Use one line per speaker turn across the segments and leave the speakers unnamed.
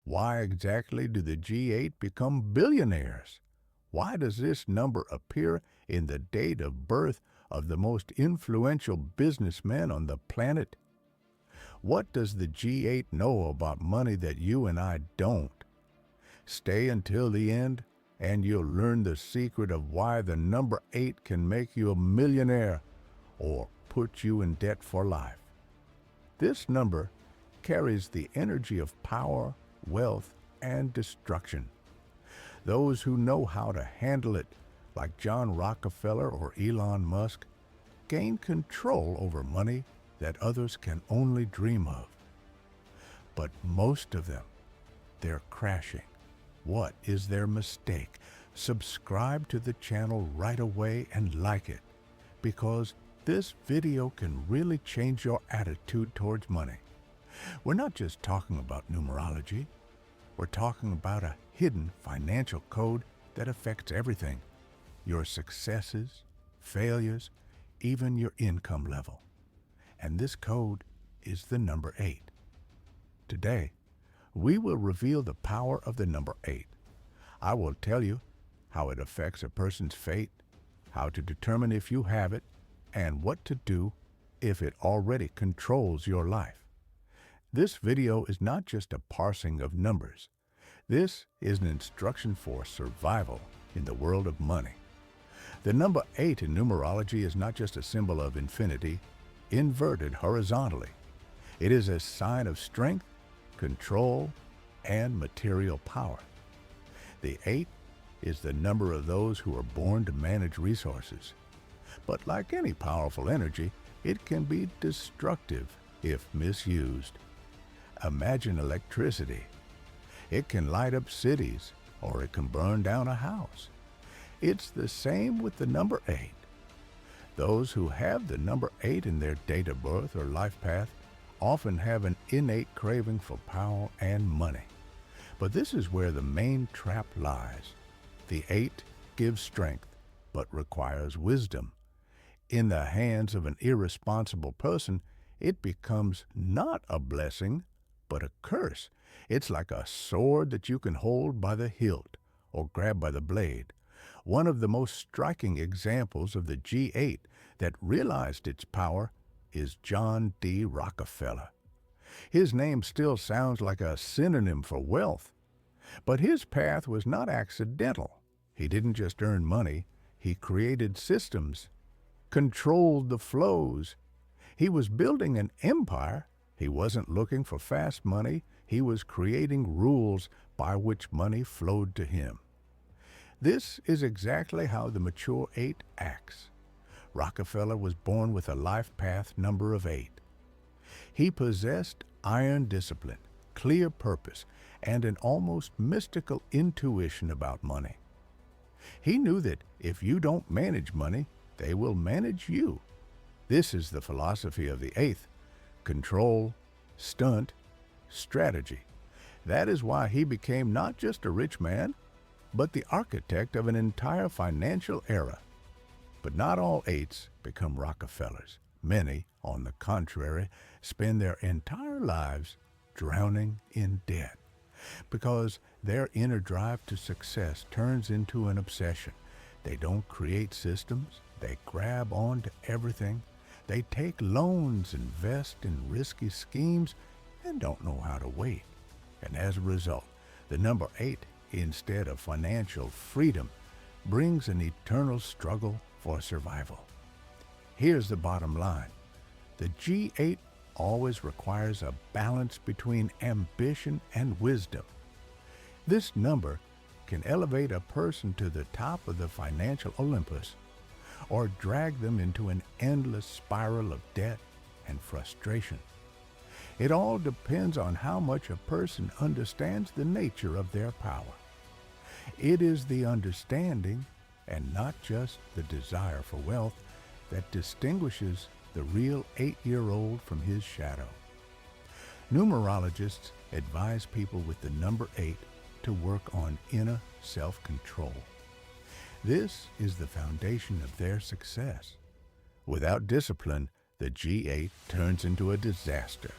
Why exactly do the G8 become billionaires? Why does this number appear in the date of birth of the most influential businessmen on the planet? What does the G8 know about money that you and I don't? Stay until the end, and you'll learn the secret of why the number 8 can make you a millionaire or put you in debt for life. This number carries the energy of power, wealth, and destruction. Those who know how to handle it, like John Rockefeller or Elon Musk, gain control over money that others can only dream of. But most of them, they're crashing. What is their mistake? Subscribe to the channel right away and like it, because this video can really change your attitude towards money. We're not just talking about numerology. We're talking about a hidden financial code that affects everything: your successes, failures, even your income level. And this code is the number 8. Today, we will reveal the power of the number 8. I will tell you how it affects a person's fate, how to determine if you have it, and what to do if it already controls your life. This video is not just a parsing of numbers. This is an instruction for survival in the world of money. The number 8 in numerology is not just a symbol of infinity, inverted horizontally. It is a sign of strength, control, and material power. The 8 is the number of those who are born to manage resources. But like any powerful energy, it can be destructive if misused. Imagine electricity. It can light up cities, or it can burn down a house. It's the same with the number 8. Those who have the number 8 in their date of birth or life path often have an innate craving for power and money. But this is where the main trap lies. The 8 gives strength, but requires wisdom. In the hands of an irresponsible person, it becomes not a blessing, but a curse. It's like a sword that you can hold by the hilt or grab by the blade. One of the most striking examples of the G8 that realized its power is John D. Rockefeller. His name still sounds like a synonym for wealth, but his path was not accidental. He didn't just earn money, he created systems, controlled the flows. He was building an empire. He wasn't looking for fast money. He was creating rules by which money flowed to him. This is exactly how the mature 8 acts. Rockefeller was born with a life path number of 8. He possessed iron discipline, clear purpose, and an almost mystical intuition about money. He knew that if you don't manage money, they will manage you. This is the philosophy of the 8th: control, stunt, strategy. That is why he became not just a rich man, but the architect of an entire financial era. But not all 8s become Rockefellers. Many, on the contrary, spend their entire lives drowning in debt, because their inner drive to success turns into an obsession. They don't create systems. They grab onto everything. They take loans, invest in risky schemes, and don't know how to wait. And as a result, the number 8, instead of financial freedom, brings an eternal struggle for survival. Here's the bottom line. The G8 always requires a balance between ambition and wisdom. This number can elevate a person to the top of the financial Olympus, or drag them into an endless spiral of debt and frustration. It all depends on how much a person understands the nature of their power. It is the understanding, and not just the desire for wealth, that distinguishes the real 8-year-old from his shadow. Numerologists advise people with the number 8 to work on inner self-control. This is the foundation of their success. Without discipline, the G8 turns into a disaster.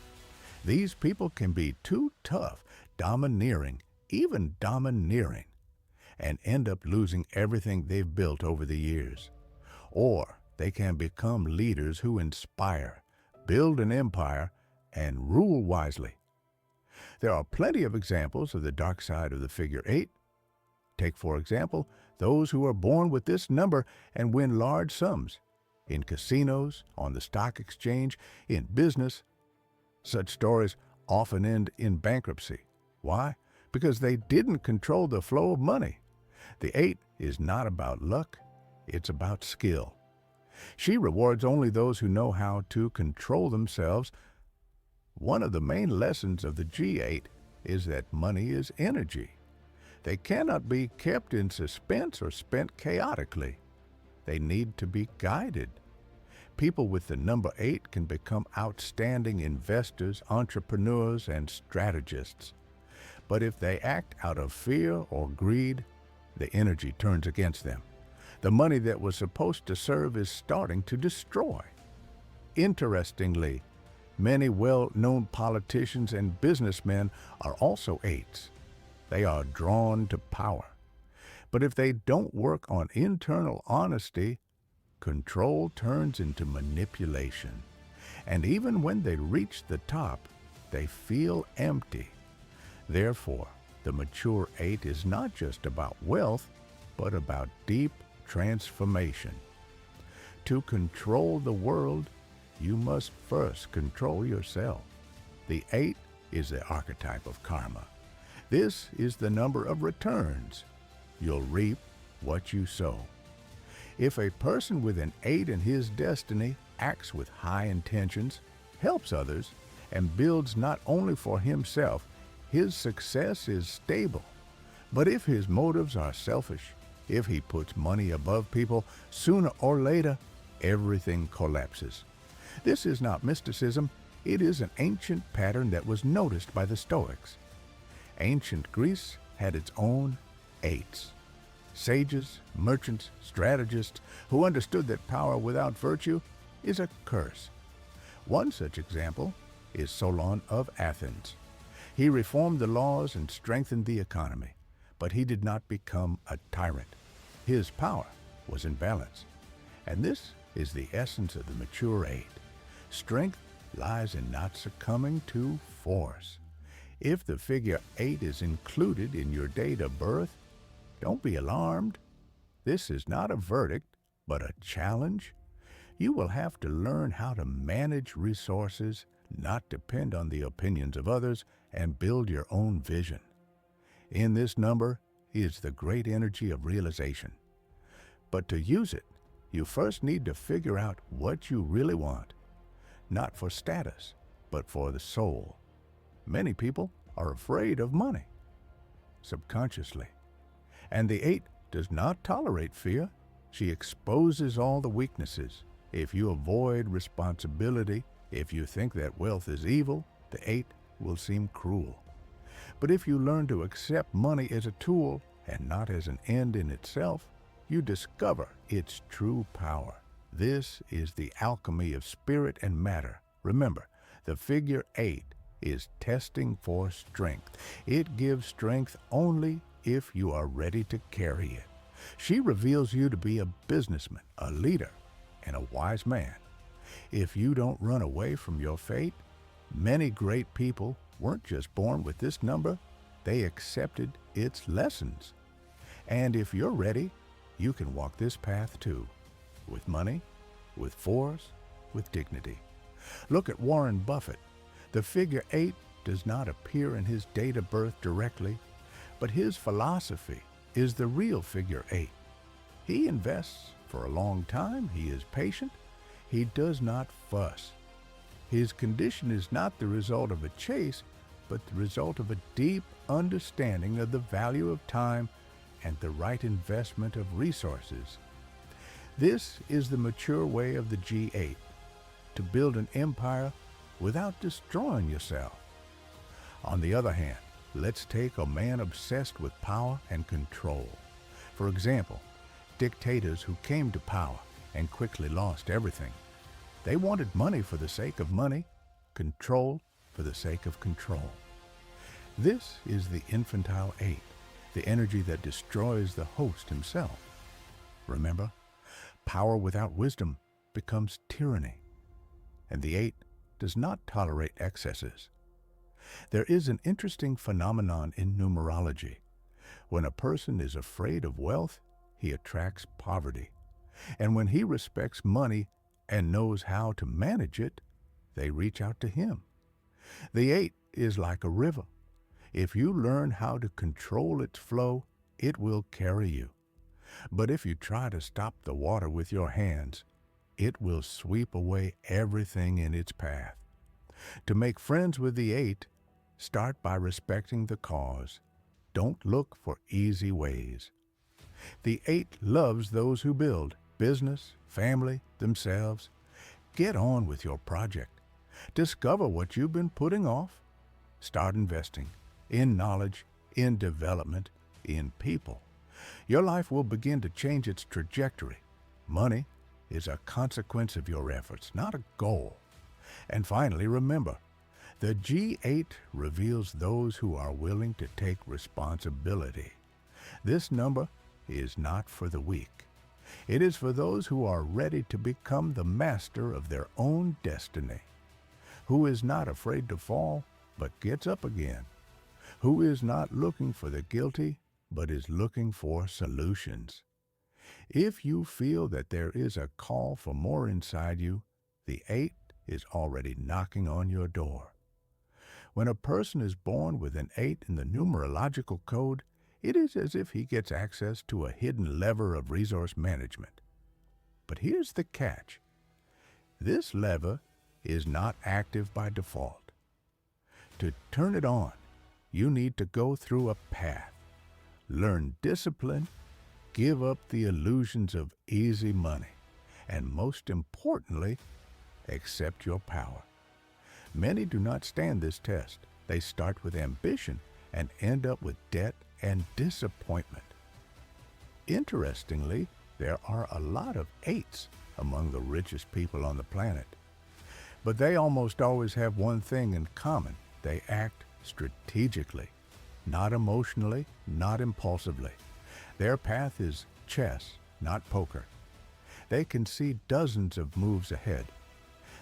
These people can be too tough, domineering, even domineering, and end up losing everything they've built over the years. Or they can become leaders who inspire, build an empire, and rule wisely. There are plenty of examples of the dark side of the figure 8. Take, for example, those who are born with this number and win large sums in casinos, on the stock exchange, in business. Such stories often end in bankruptcy. Why? Because they didn't control the flow of money. The 8 is not about luck, it's about skill. She rewards only those who know how to control themselves. One of the main lessons of the G8 is that money is energy. They cannot be kept in suspense or spent chaotically. They need to be guided. People with the number 8 can become outstanding investors, entrepreneurs, and strategists. But if they act out of fear or greed, the energy turns against them. The money that was supposed to serve is starting to destroy. Interestingly, many well-known politicians and businessmen are also 8s. They are drawn to power. But if they don't work on internal honesty, control turns into manipulation. And even when they reach the top, they feel empty. Therefore, the mature 8 is not just about wealth, but about deep transformation. To control the world, you must first control yourself. The 8 is the archetype of karma. This is the number of returns. You'll reap what you sow. If a person with an 8 in his destiny acts with high intentions, helps others, and builds not only for himself, his success is stable. But if his motives are selfish, if he puts money above people, sooner or later, everything collapses. This is not mysticism. It is an ancient pattern that was noticed by the Stoics. Ancient Greece had its own 8s. Sages, merchants, strategists who understood that power without virtue is a curse. One such example is Solon of Athens. He reformed the laws and strengthened the economy, but he did not become a tyrant. His power was in balance. And this is the essence of the mature 8. Strength lies in not succumbing to force. If the figure 8 is included in your date of birth, don't be alarmed. This is not a verdict, but a challenge. You will have to learn how to manage resources, not depend on the opinions of others, and build your own vision. In this number is the great energy of realization. But to use it, you first need to figure out what you really want, not for status, but for the soul. Many people are afraid of money, subconsciously. And the 8 does not tolerate fear. She exposes all the weaknesses. If you avoid responsibility, if you think that wealth is evil, the 8 will seem cruel. But if you learn to accept money as a tool and not as an end in itself, you discover its true power. This is the alchemy of spirit and matter. Remember, the figure 8 is testing for strength. It gives strength only if you are ready to carry it. She reveals you to be a businessman, a leader, and a wise man. If you don't run away from your fate, many great people weren't just born with this number, they accepted its lessons. And if you're ready, you can walk this path too, with money, with force, with dignity. Look at Warren Buffett. The figure 8 does not appear in his date of birth directly, but his philosophy is the real figure 8. He invests for a long time. He is patient. He does not fuss. His condition is not the result of a chase, but the result of a deep understanding of the value of time and the right investment of resources. This is the mature way of the G8, to build an empire without destroying yourself. On the other hand, let's take a man obsessed with power and control. For example, dictators who came to power and quickly lost everything. They wanted money for the sake of money, control for the sake of control. This is the infantile eight, the energy that destroys the host himself. Remember, power without wisdom becomes tyranny, and the eight does not tolerate excesses. There is an interesting phenomenon in numerology. When a person is afraid of wealth, he attracts poverty. And when he respects money and knows how to manage it, they reach out to him. The eight is like a river. If you learn how to control its flow, it will carry you. But if you try to stop the water with your hands, it will sweep away everything in its path. To make friends with the eight, start by respecting the cause. Don't look for easy ways. The eight loves those who build business, family, themselves. Get on with your project. Discover what you've been putting off. Start investing in knowledge, in development, in people. Your life will begin to change its trajectory. Money is a consequence of your efforts, not a goal. And finally, remember, the G8 reveals those who are willing to take responsibility. This number is not for the weak. It is for those who are ready to become the master of their own destiny, who is not afraid to fall, but gets up again, who is not looking for the guilty, but is looking for solutions. If you feel that there is a call for more inside you, the eight is already knocking on your door. When a person is born with an eight in the numerological code, it is as if he gets access to a hidden lever of resource management. But here's the catch. This lever is not active by default. To turn it on, you need to go through a path, learn discipline, give up the illusions of easy money, and most importantly, accept your power. Many do not stand this test. They start with ambition and end up with debt and disappointment. Interestingly, there are a lot of eights among the richest people on the planet. But they almost always have one thing in common. They act strategically, not emotionally, not impulsively. Their path is chess, not poker. They can see dozens of moves ahead.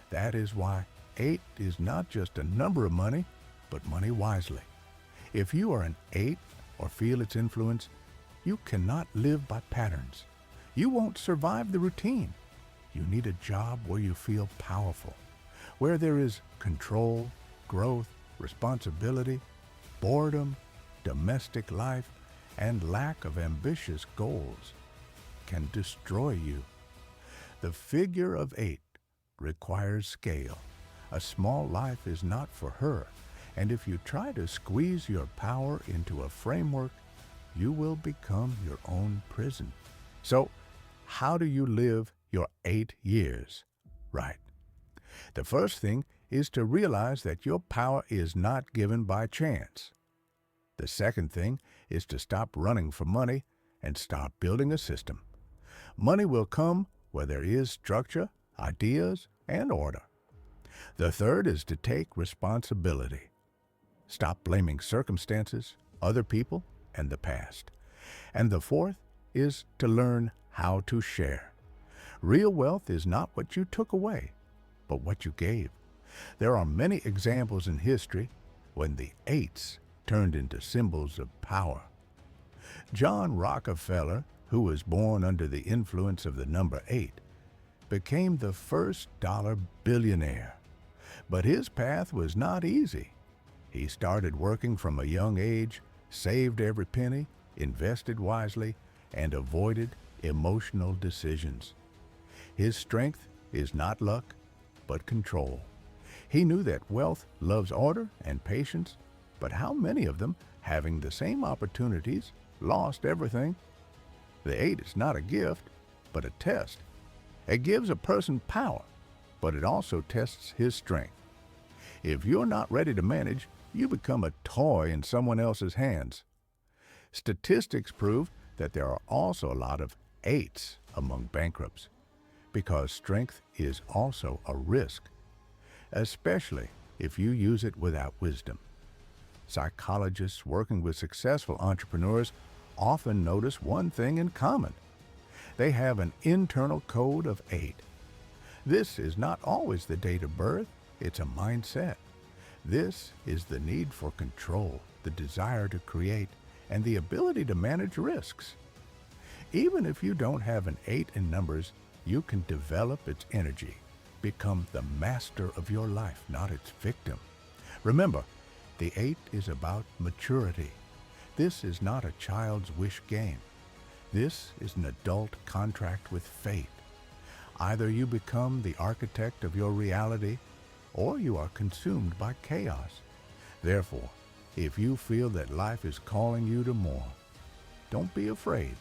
That is why 8 is not just a number of money, but money wisely. If you are an 8 or feel its influence, you cannot live by patterns. You won't survive the routine. You need a job where you feel powerful, where there is control, growth, responsibility, boredom, domestic life, and lack of ambitious goals can destroy you. The figure of 8 requires scale. A small life is not for her, and if you try to squeeze your power into a framework, you will become your own prison. So, how do you live your 8 years? Right. The first thing is to realize that your power is not given by chance. The second thing is to stop running for money and start building a system. Money will come where there is structure, ideas, and order. The third is to take responsibility. Stop blaming circumstances, other people, and the past. And the fourth is to learn how to share. Real wealth is not what you took away, but what you gave. There are many examples in history when the 8s turned into symbols of power. John Rockefeller, who was born under the influence of the number 8, became the first dollar billionaire. But his path was not easy. He started working from a young age, saved every penny, invested wisely, and avoided emotional decisions. His strength is not luck, but control. He knew that wealth loves order and patience, but how many of them, having the same opportunities, lost everything? The 8 is not a gift, but a test. It gives a person power, but it also tests his strength. If you're not ready to manage, you become a toy in someone else's hands. Statistics prove that there are also a lot of 8s among bankrupts, because strength is also a risk, especially if you use it without wisdom. Psychologists working with successful entrepreneurs often notice one thing in common. They have an internal code of 8. This is not always the date of birth, it's a mindset. This is the need for control, the desire to create, and the ability to manage risks. Even if you don't have an 8 in numbers, you can develop its energy, become the master of your life, not its victim. Remember, the 8 is about maturity. This is not a child's wish game. This is an adult contract with fate. Either you become the architect of your reality, or you are consumed by chaos. Therefore, if you feel that life is calling you to more, don't be afraid,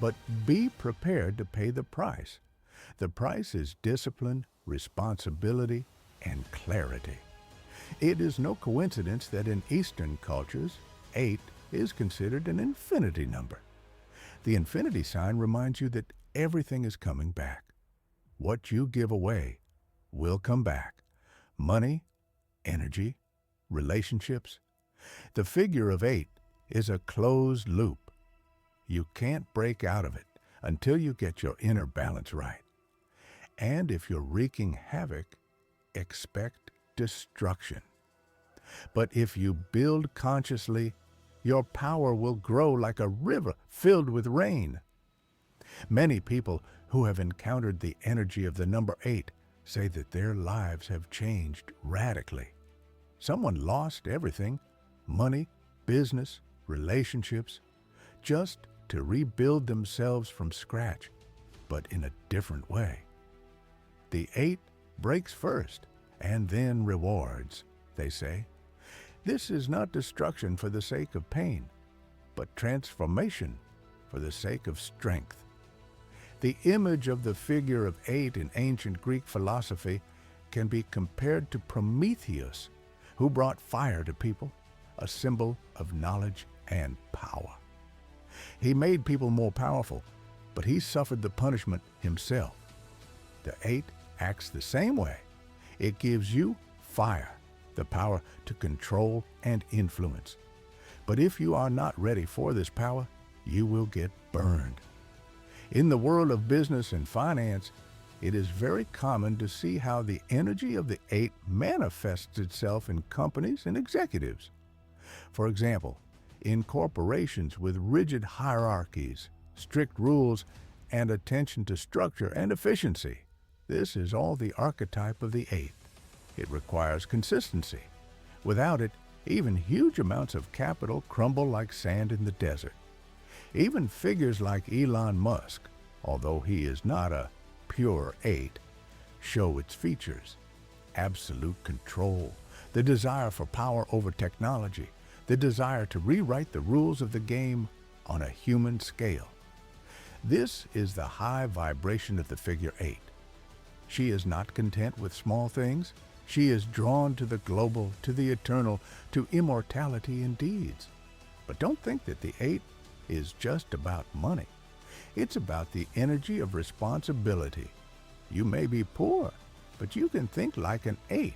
but be prepared to pay the price. The price is discipline, responsibility, and clarity. It is no coincidence that in Eastern cultures, 8 is considered an infinity number. The infinity sign reminds you that everything is coming back. What you give away will come back. Money, energy, relationships. The figure of 8 is a closed loop. You can't break out of it until you get your inner balance right. And if you're wreaking havoc, expect destruction. But if you build consciously, your power will grow like a river filled with rain. Many people who have encountered the energy of the number 8 say that their lives have changed radically. Someone lost everything, money, business, relationships, just to rebuild themselves from scratch, but in a different way. The 8 breaks first and then rewards, they say. This is not destruction for the sake of pain, but transformation for the sake of strength. The image of the figure of 8 in ancient Greek philosophy can be compared to Prometheus, who brought fire to people, a symbol of knowledge and power. He made people more powerful, but he suffered the punishment himself. The 8 acts the same way. It gives you fire, the power to control and influence. But if you are not ready for this power, you will get burned. In the world of business and finance, it is very common to see how the energy of the 8 manifests itself in companies and executives. For example, in corporations with rigid hierarchies, strict rules, and attention to structure and efficiency. This is all the archetype of the 8. It requires consistency. Without it, even huge amounts of capital crumble like sand in the desert. Even figures like Elon Musk, although he is not a pure 8, show its features. Absolute control, the desire for power over technology, the desire to rewrite the rules of the game on a human scale. This is the high vibration of the figure 8. She is not content with small things. She is drawn to the global, to the eternal, to immortality in deeds. But don't think that the 8 is just about money. It's about the energy of responsibility. You may be poor, but you can think like an 8.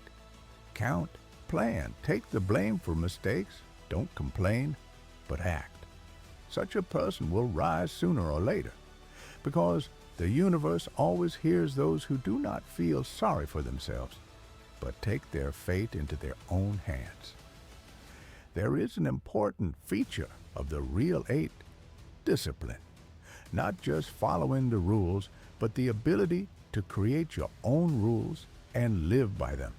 Count, plan, take the blame for mistakes, don't complain, but act. Such a person will rise sooner or later, because the universe always hears those who do not feel sorry for themselves, but take their fate into their own hands. There is an important feature of the real 8, discipline. Not just following the rules, but the ability to create your own rules and live by them.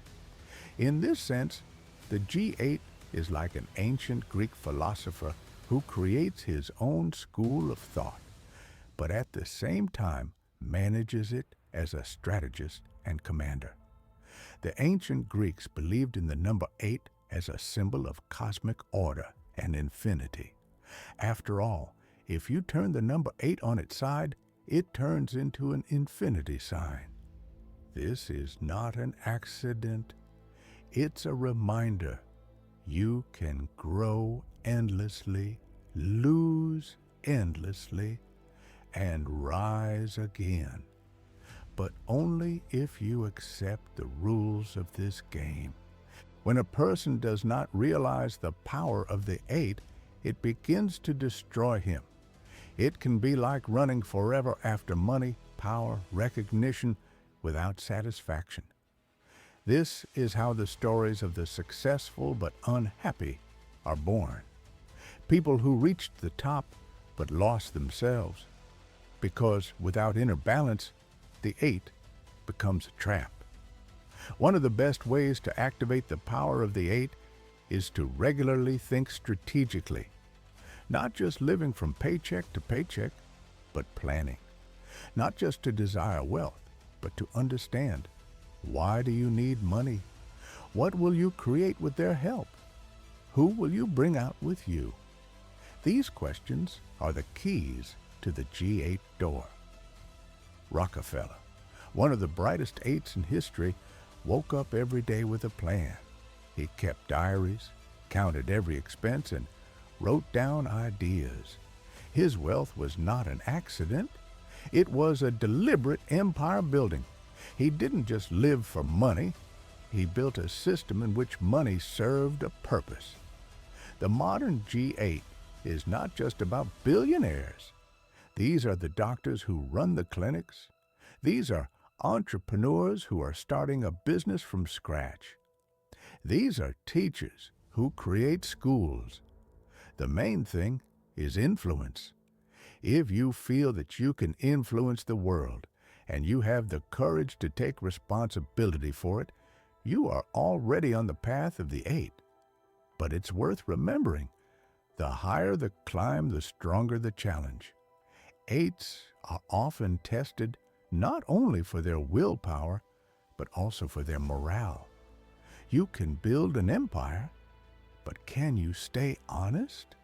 In this sense, the G8 is like an ancient Greek philosopher who creates his own school of thought, but at the same time manages it as a strategist and commander. The ancient Greeks believed in the number 8 as a symbol of cosmic order and infinity. After all, if you turn the number 8 on its side, it turns into an infinity sign. This is not an accident. It's a reminder. You can grow endlessly, lose endlessly, and rise again. But only if you accept the rules of this game. When a person does not realize the power of the 8, it begins to destroy him. It can be like running forever after money, power, recognition, without satisfaction. This is how the stories of the successful but unhappy are born. People who reached the top but lost themselves. Because without inner balance, the 8 becomes a trap. One of the best ways to activate the power of the 8 is to regularly think strategically. Not just living from paycheck to paycheck, but planning. Not just to desire wealth, but to understand, why do you need money? What will you create with their help? Who will you bring out with you? These questions are the keys to the G8 door. Rockefeller, one of the brightest 8s in history, woke up every day with a plan. He kept diaries, counted every expense, and wrote down ideas. His wealth was not an accident. It was a deliberate empire building. He didn't just live for money. He built a system in which money served a purpose. The modern G8 is not just about billionaires. These are the doctors who run the clinics. These are entrepreneurs who are starting a business from scratch. These are teachers who create schools. The main thing is influence. If you feel that you can influence the world and you have the courage to take responsibility for it, you are already on the path of the 8. But it's worth remembering, the higher the climb, the stronger the challenge. 8s are often tested not only for their willpower, but also for their morale. You can build an empire, but can you stay honest?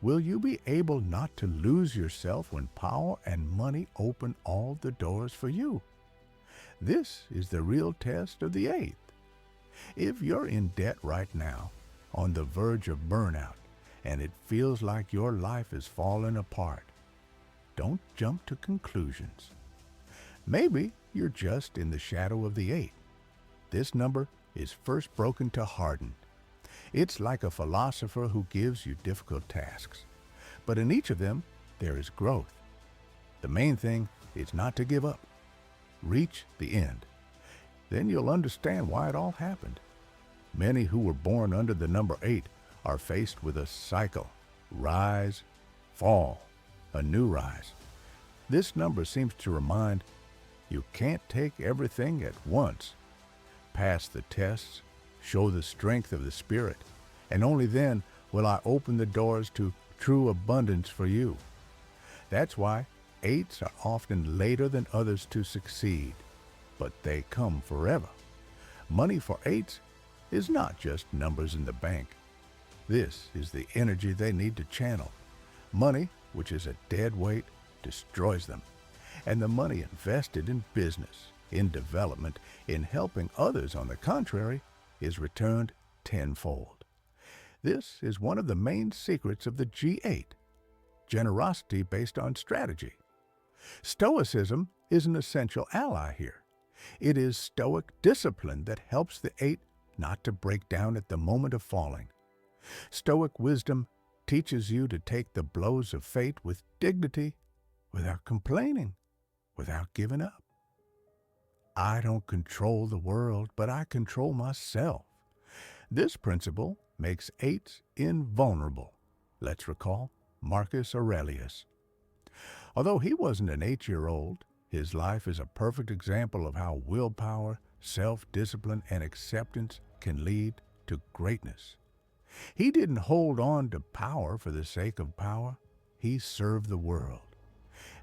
Will you be able not to lose yourself when power and money open all the doors for you? This is the real test of the 8th. If you're in debt right now, on the verge of burnout, and it feels like your life is falling apart, don't jump to conclusions. Maybe you're just in the shadow of the 8. This number is first broken to harden. It's like a philosopher who gives you difficult tasks. But in each of them, there is growth. The main thing is not to give up. Reach the end. Then you'll understand why it all happened. Many who were born under the number 8 are faced with a cycle. Rise, fall, a new rise. This number seems to remind you can't take everything at once. Pass the tests, show the strength of the Spirit, and only then will I open the doors to true abundance for you. That's why 8s are often later than others to succeed, but they come forever. Money for 8s is not just numbers in the bank. This is the energy they need to channel. Money, which is a dead weight, destroys them. And the money invested in business, in development, in helping others, on the contrary, is returned tenfold. This is one of the main secrets of the G8, generosity based on strategy. Stoicism is an essential ally here. It is stoic discipline that helps the 8 not to break down at the moment of falling. Stoic wisdom teaches you to take the blows of fate with dignity, without complaining, without giving up. I don't control the world, but I control myself. This principle makes 8s invulnerable. Let's recall Marcus Aurelius. Although he wasn't an 8-year-old, his life is a perfect example of how willpower, self-discipline, and acceptance can lead to greatness. He didn't hold on to power for the sake of power. He served the world.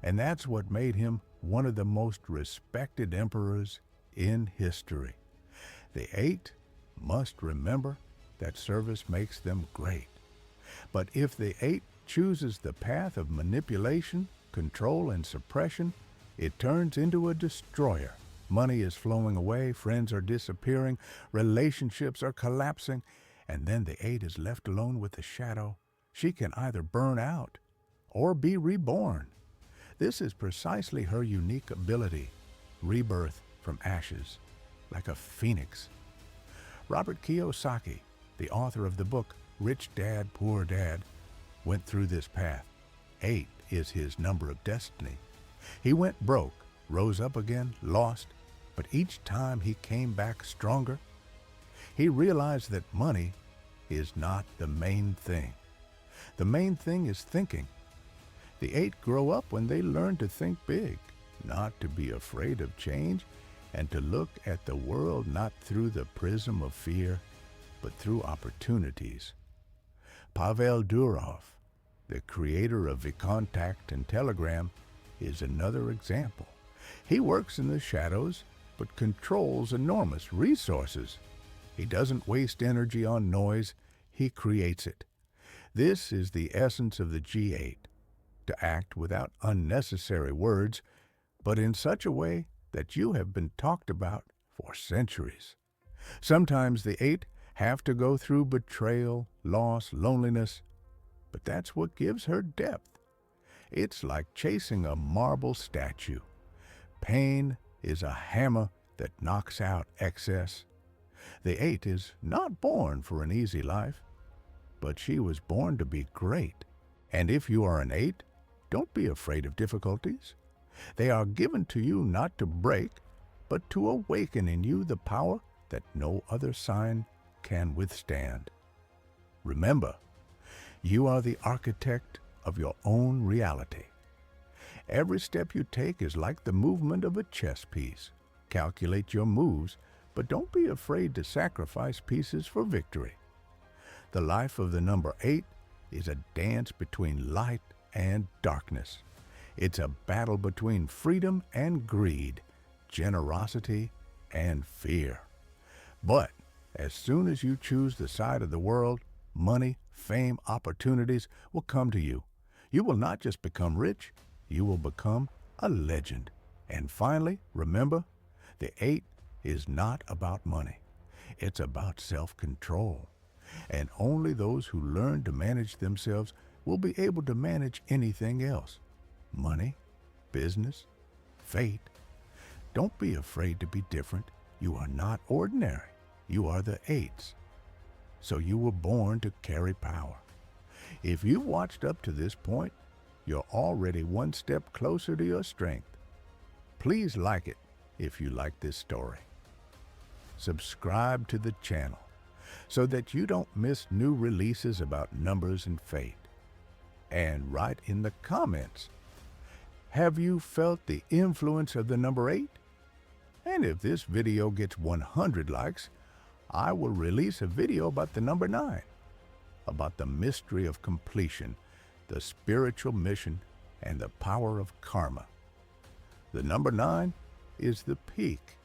And that's what made him one of the most respected emperors in history. The 8 must remember that service makes them great. But if the 8 chooses the path of manipulation, control, and suppression, it turns into a destroyer. Money is flowing away, friends are disappearing, relationships are collapsing, and then the 8 is left alone with the shadow. She can either burn out or be reborn. This is precisely her unique ability, rebirth from ashes, like a phoenix. Robert Kiyosaki, the author of the book Rich Dad, Poor Dad, went through this path. 8 is his number of destiny. He went broke, rose up again, lost, but each time he came back stronger. He realized that money is not the main thing. The main thing is thinking. The 8 grow up when they learn to think big, not to be afraid of change, and to look at the world not through the prism of fear, but through opportunities. Pavel Durov, the creator of VKontakte and Telegram, is another example. He works in the shadows, but controls enormous resources. He doesn't waste energy on noise, he creates it. This is the essence of the G8, to act without unnecessary words, but in such a way that you have been talked about for centuries. Sometimes the 8 have to go through betrayal, loss, loneliness, but that's what gives her depth. It's like chasing a marble statue. Pain is a hammer that knocks out excess. The 8 is not born for an easy life, but she was born to be great. And if you are an 8, don't be afraid of difficulties. They are given to you not to break, but to awaken in you the power that no other sign can withstand. Remember, you are the architect of your own reality. Every step you take is like the movement of a chess piece. Calculate your moves, but don't be afraid to sacrifice pieces for victory. The life of the number 8 is a dance between light and darkness. It's a battle between freedom and greed, generosity and fear. But as soon as you choose the side of the world, money, fame, opportunities will come to you. You will not just become rich, you will become a legend. And finally, remember, the 8 is not about money. It's about self-control. And only those who learn to manage themselves will be able to manage anything else. Money, business, fate. Don't be afraid to be different. You are not ordinary. You are the 8s. So you were born to carry power. If you've watched up to this point, you're already one step closer to your strength. Please like it if you like this story. Subscribe to the channel so that you don't miss new releases about numbers and fate. And write in the comments, have you felt the influence of the number 8? And if this video gets 100 likes, I will release a video about the number 9, about the mystery of completion, the spiritual mission, and the power of karma. The number 9 is the peak,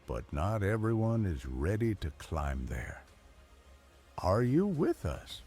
but not everyone is ready to climb there. Are you with us?